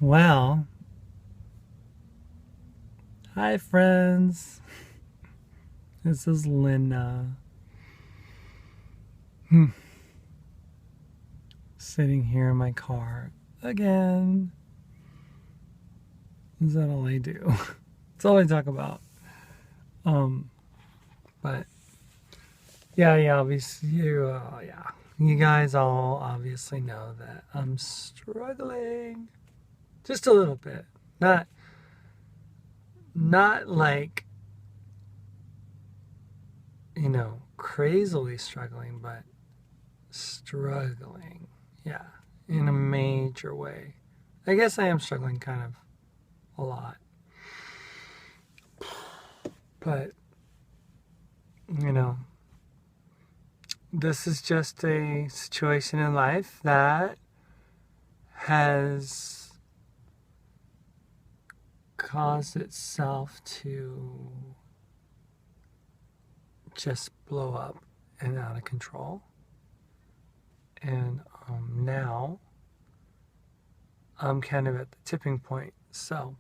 Well, hi friends. This is Lynna. Sitting here in my car again. Is that all I do? That's all I talk about. Um, but obviously, you guys all obviously know that I'm struggling just a little bit. Not like crazily struggling, but struggling. Yeah, in a major way. I guess I am struggling kind of a lot. But, this is just a situation in life that has caused itself to just blow up and out of control. And now I'm kind of at the tipping point. So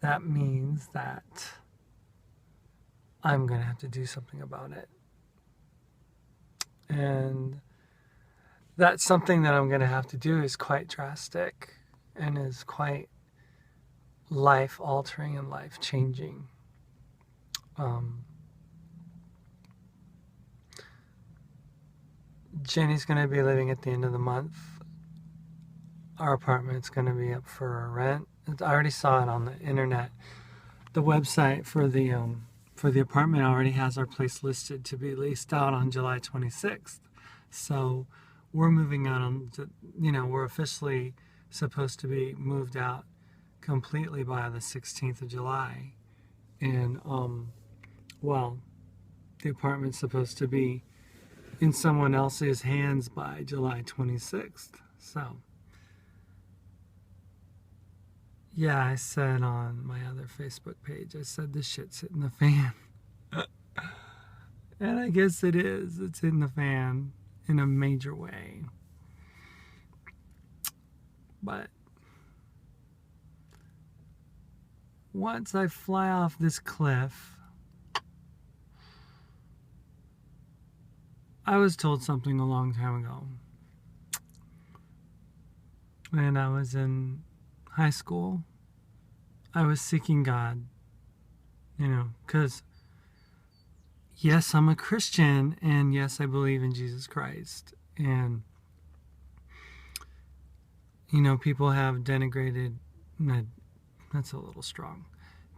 that means that I'm going to have to do something about it. And that's something that I'm going to have to do is quite drastic and is quite life altering and life changing. Jenny's going to be leaving at the end of the month. Our apartment's going to be up for rent. I already saw it on the internet. The website for the apartment already has our place listed to be leased out on July 26th. So we're moving out we're officially supposed to be moved out completely by the 16th of July. And, the apartment's supposed to be in someone else's hands by July 26th. So, yeah, I said on my other Facebook page, I said this shit's hitting the fan. And I guess it is. It's hitting the fan in a major way. But once I fly off this cliff, I was told something a long time ago. When I was in high school, I was seeking God, because yes, I'm a Christian, and yes, I believe in Jesus Christ. And, people have denigrated, that's a little strong.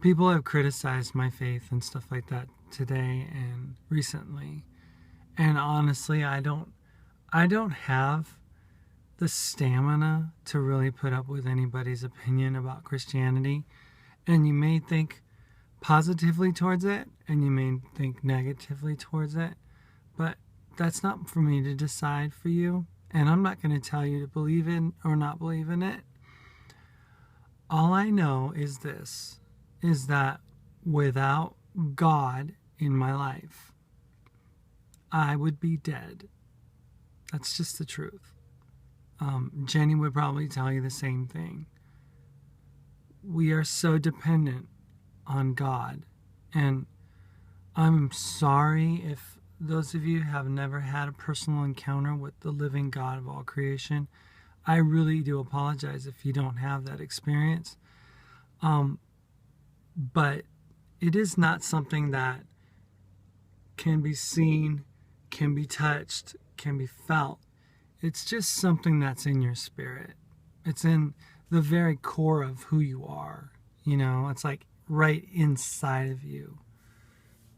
People have criticized my faith and stuff like that today and recently. And honestly, I don't have the stamina to really put up with anybody's opinion about Christianity. And you may think positively towards it, and you may think negatively towards it, but that's not for me to decide for you. And I'm not going to tell you to believe in or not believe in it. All I know is this, is that without God in my life, I would be dead. That's just the truth. Jenny would probably tell you the same thing. We are so dependent on God. And I'm sorry if those of you have never had a personal encounter with the living God of all creation. I really do apologize if you don't have that experience. But it is not something that can be seen, can be touched, can be felt. It's just something that's in your spirit. It's in the very core of who you are. It's like right inside of you.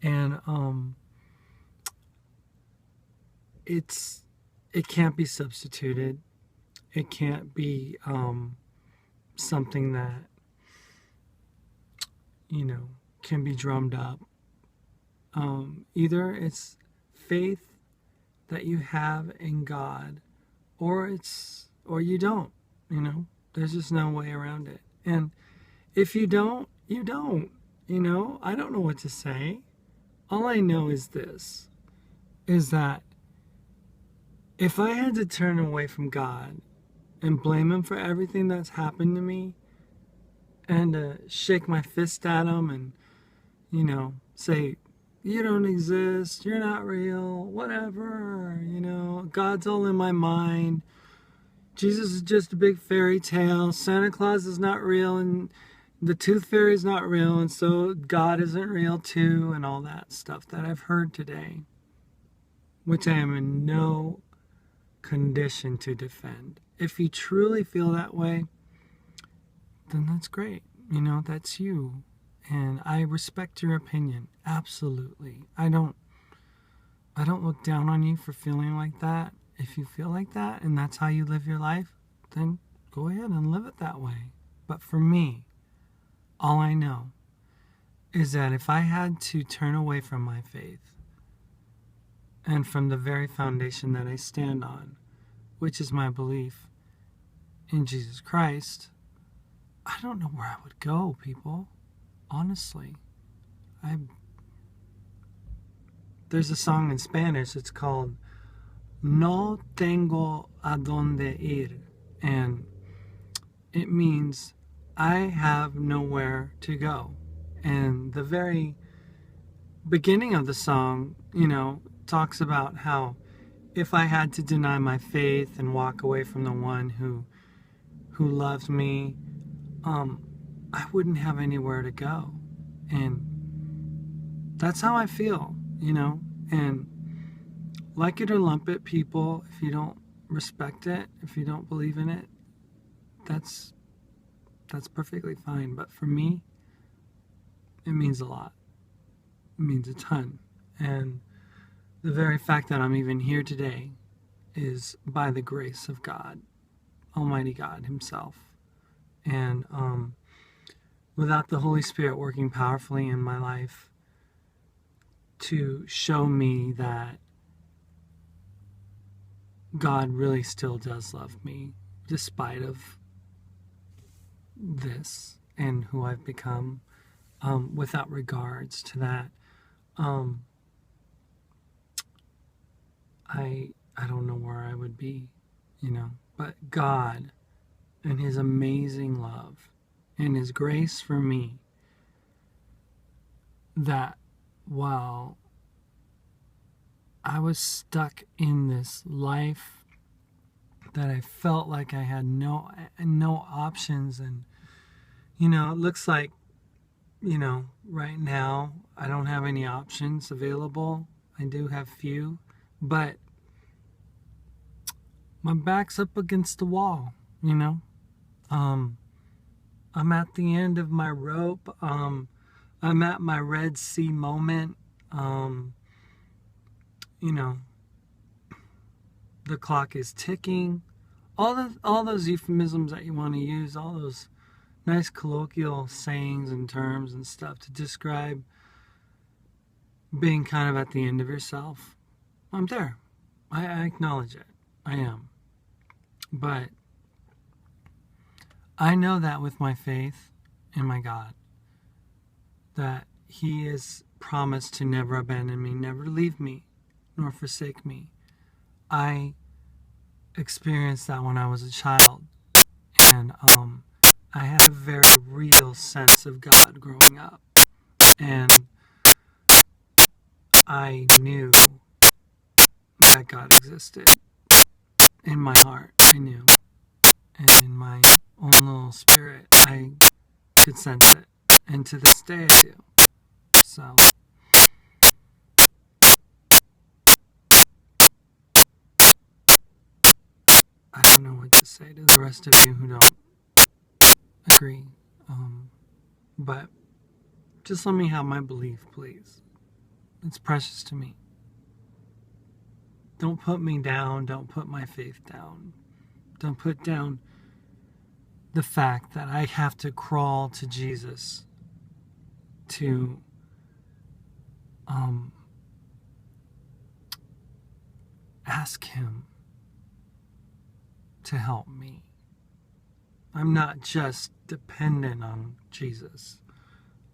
And it can't be substituted. It can't be something that can be drummed up. Either it's faith that you have in God, or you don't. There's just no way around it. And if you don't, you don't. I don't know what to say. All I know is this, is that if I had to turn away from God and blame him for everything that's happened to me, and shake my fist at him and, say, you don't exist, you're not real, whatever, God's all in my mind. Jesus is just a big fairy tale. Santa Claus is not real, and the tooth fairy is not real, and so God isn't real too, and all that stuff that I've heard today, which I am in no condition to defend. If you truly feel that way, then that's great. That's you. And I respect your opinion. Absolutely. I don't look down on you for feeling like that. If you feel like that and that's how you live your life, then go ahead and live it that way. But for me, all I know is that if I had to turn away from my faith and from the very foundation that I stand on, which is my belief in Jesus Christ, I don't know where I would go, people. Honestly. There's a song in Spanish. It's called No tengo a donde ir. And it means I have nowhere to go. And the very beginning of the song, talks about how if I had to deny my faith and walk away from the one who loves me, I wouldn't have anywhere to go. And that's how I feel, and like it or lump it, people, if you don't respect it, if you don't believe in it, that's perfectly fine. But for me, it means a lot. It means a ton. And the very fact that I'm even here today is by the grace of God, Almighty God himself. And without the Holy Spirit working powerfully in my life to show me that God really still does love me, despite of this and who I've become, without regards to that, I don't know where I would be, but God and his amazing love and his grace for me, that while I was stuck in this life that I felt like I had no options, and it looks like right now I don't have any options available. I do have few, but my back's up against the wall. I'm at the end of my rope. I'm at my Red Sea moment. The clock is ticking. All those euphemisms that you want to use, all those nice colloquial sayings and terms and stuff to describe being kind of at the end of yourself. I'm there. I acknowledge it. I am. But I know that with my faith in my God, that he has promised to never abandon me, never leave me, nor forsake me. I experienced that when I was a child, and I had a very real sense of God growing up, and I knew that God existed. In my heart, I knew, and in my own little spirit, I could sense it, and to this day I do. So I don't know what to say to the rest of you who don't agree, but just let me have my belief, please. It's precious to me. Don't put me down. Don't put my faith down. Don't put down the fact that I have to crawl to Jesus to ask him to help me. I'm not just dependent on Jesus.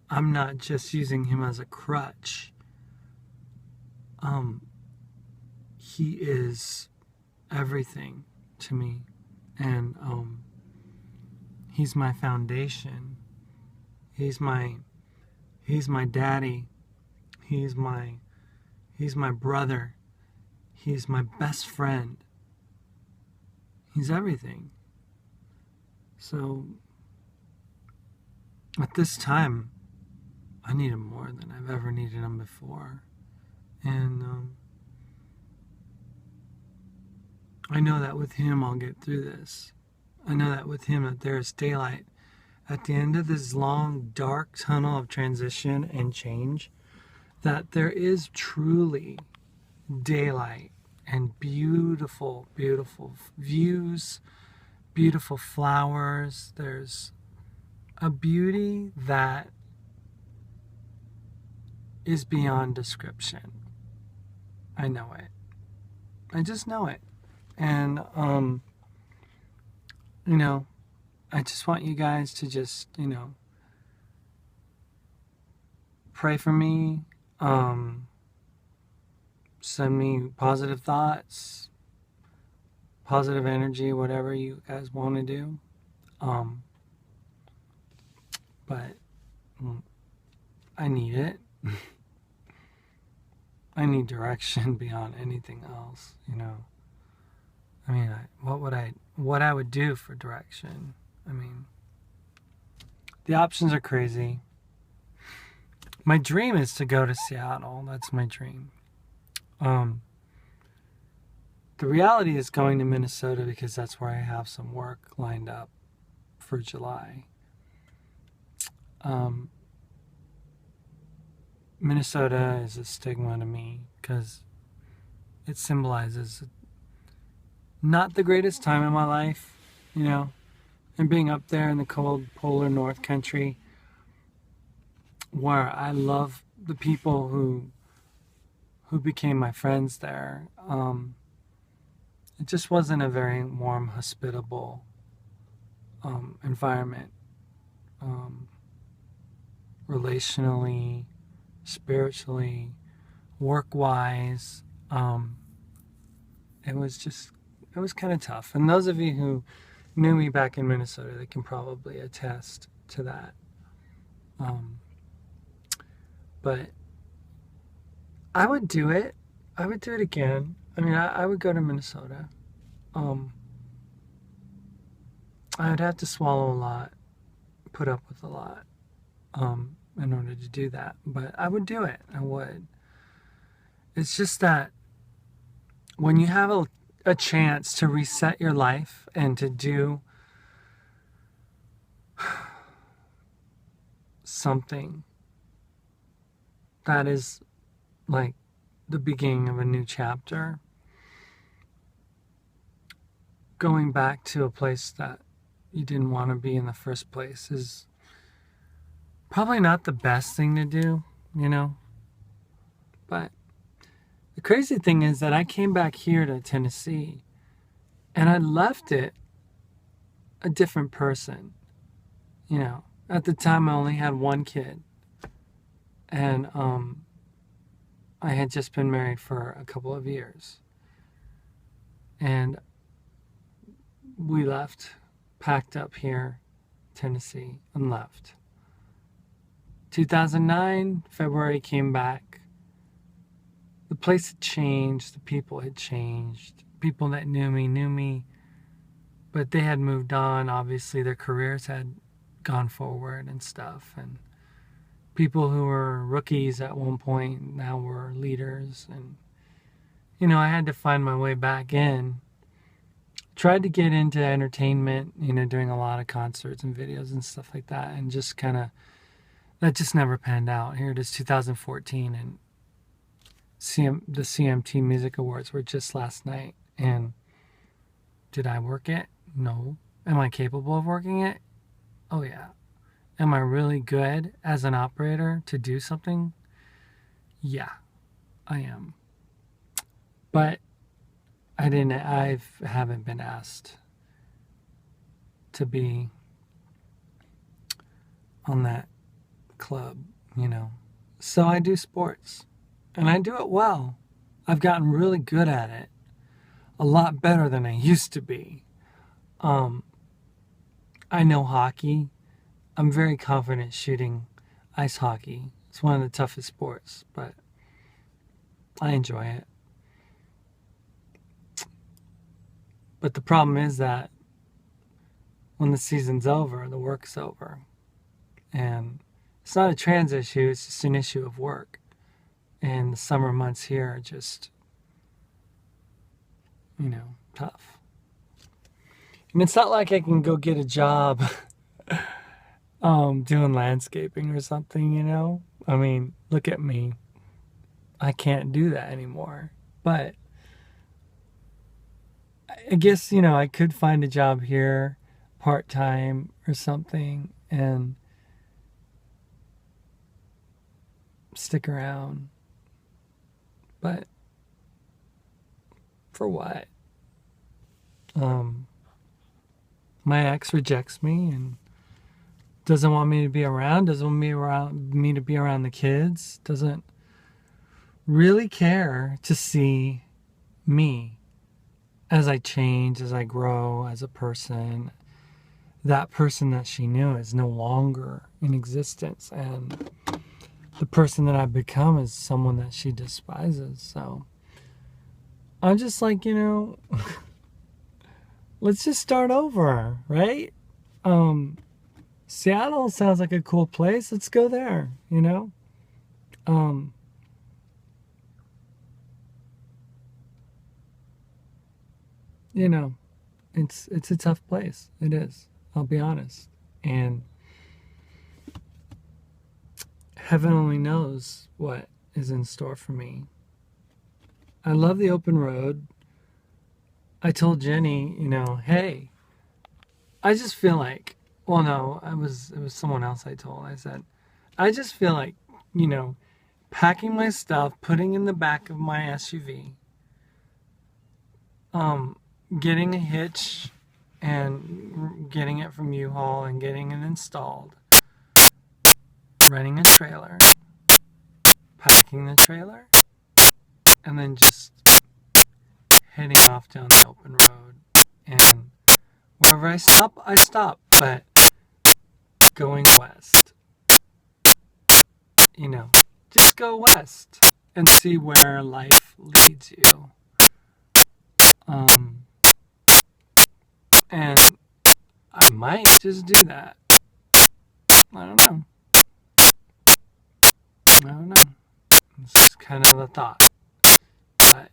I'm not just using him as a crutch. He is everything to me. And he's my foundation. He's my daddy. He's my brother. He's my best friend. He's everything. So at this time, I need him more than I've ever needed him before. And I know that with him I'll get through this. I know that with him that there is daylight at the end of this long, dark tunnel of transition and change, that there is truly daylight and beautiful, beautiful views, beautiful flowers. There's a beauty that is beyond description. I know it. I just know it. And, I just want you guys to just, pray for me, send me positive thoughts, positive energy, whatever you guys want to do. But I need it. I need direction beyond anything else, I mean, what I would do for direction. I mean, the options are crazy. My dream is to go to Seattle. That's my dream. The reality is going to Minnesota because that's where I have some work lined up for July. Minnesota is a stigma to me because it symbolizes not the greatest time in my life, and being up there in the cold polar North Country where I love the people who became my friends there. It just wasn't a very warm, hospitable environment, relationally, spiritually, work-wise. It was kind of tough. And those of you who knew me back in Minnesota, they can probably attest to that. But I would do it. I would do it again. I mean, I would go to Minnesota. I would have to swallow a lot, put up with a lot, in order to do that. But I would do it. I would. It's just that when you have a chance to reset your life and to do something that is like the beginning of a new chapter, going back to a place that you didn't want to be in the first place is probably not the best thing to do, But the crazy thing is that I came back here to Tennessee and I left it a different person. At the time I only had one kid, and I had just been married for a couple of years. And we left, packed up here, Tennessee, and left. 2009, February, came back. The place had changed. The people had changed. People that knew me, but they had moved on. Obviously, their careers had gone forward and stuff. And people who were rookies at one point now were leaders. And, I had to find my way back in. Tried to get into entertainment, doing a lot of concerts and videos and stuff like that. And just that just never panned out. Here it is, 2014, and the CMT Music Awards were just last night. And did I work it? No. Am I capable of working it? Oh yeah. Am I really good as an operator to do something? Yeah, I am. But I haven't been asked to be on that club, So I do sports, and I do it well. I've gotten really good at it. A lot better than I used to be. I know hockey. I'm very confident shooting ice hockey. It's one of the toughest sports, but I enjoy it. But the problem is that when the season's over, the work's over. And it's not a trans issue, it's just an issue of work. And the summer months here are just, tough. And it's not like I can go get a job doing landscaping or something. I mean, look at me. I can't do that anymore. But I guess, I could find a job here part-time or something and stick around. But for what? My ex rejects me and doesn't want me to be around, doesn't want me to be around the kids, doesn't really care to see me as I change, as I grow as a person. That person that she knew is no longer in existence, and the person that I've become is someone that she despises. So I'm just like, let's just start over, right? Seattle sounds like a cool place. Let's go there, it's a tough place. It is. I'll be honest. And heaven only knows what is in store for me. I love the open road. I told Jenny, hey, I just feel like, well, no, it was someone else I told. I said, I just feel like, packing my stuff, putting in the back of my SUV, getting a hitch and getting it from U-Haul and getting it installed, renting a trailer, packing the trailer, and then just heading off down the open road. And wherever I stop, but going west. Just go west and see where life leads you. And I might just do that. I don't know. It's kind of a thought. But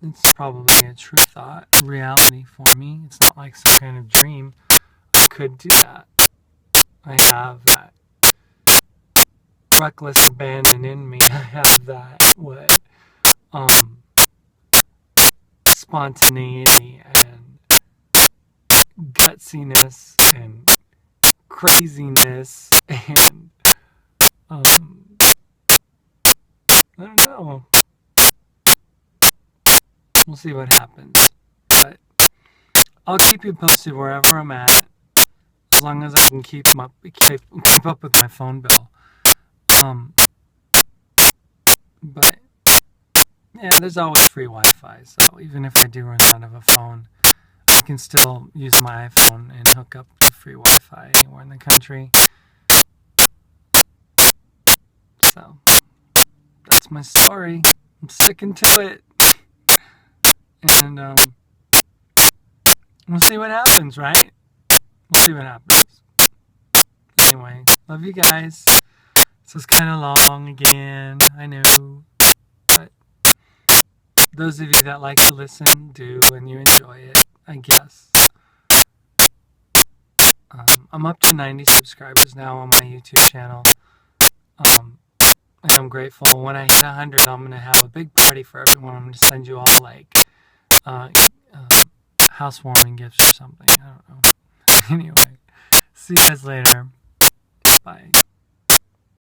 it's probably a true thought, a reality for me. It's not like some kind of dream. I could do that. I have that reckless abandon in me. I have that, spontaneity and gutsiness and craziness and, I don't know. We'll see what happens. But I'll keep you posted wherever I'm at, as long as I can keep up with my phone bill. But yeah, there's always free Wi-Fi, so even if I do run out of a phone, I can still use my iPhone and hook up to free Wi-Fi anywhere in the country. So that's my story. I'm sticking to it. And we'll see what happens, right? We'll see what happens. Anyway, love you guys. This was kind of long again, I know. But those of you that like to listen do, and you enjoy it, I guess. I'm up to 90 subscribers now on my YouTube channel. And I'm grateful. When I hit 100, I'm going to have a big party for everyone. I'm going to send you all, housewarming gifts or something. I don't know. Anyway, see you guys later. Bye.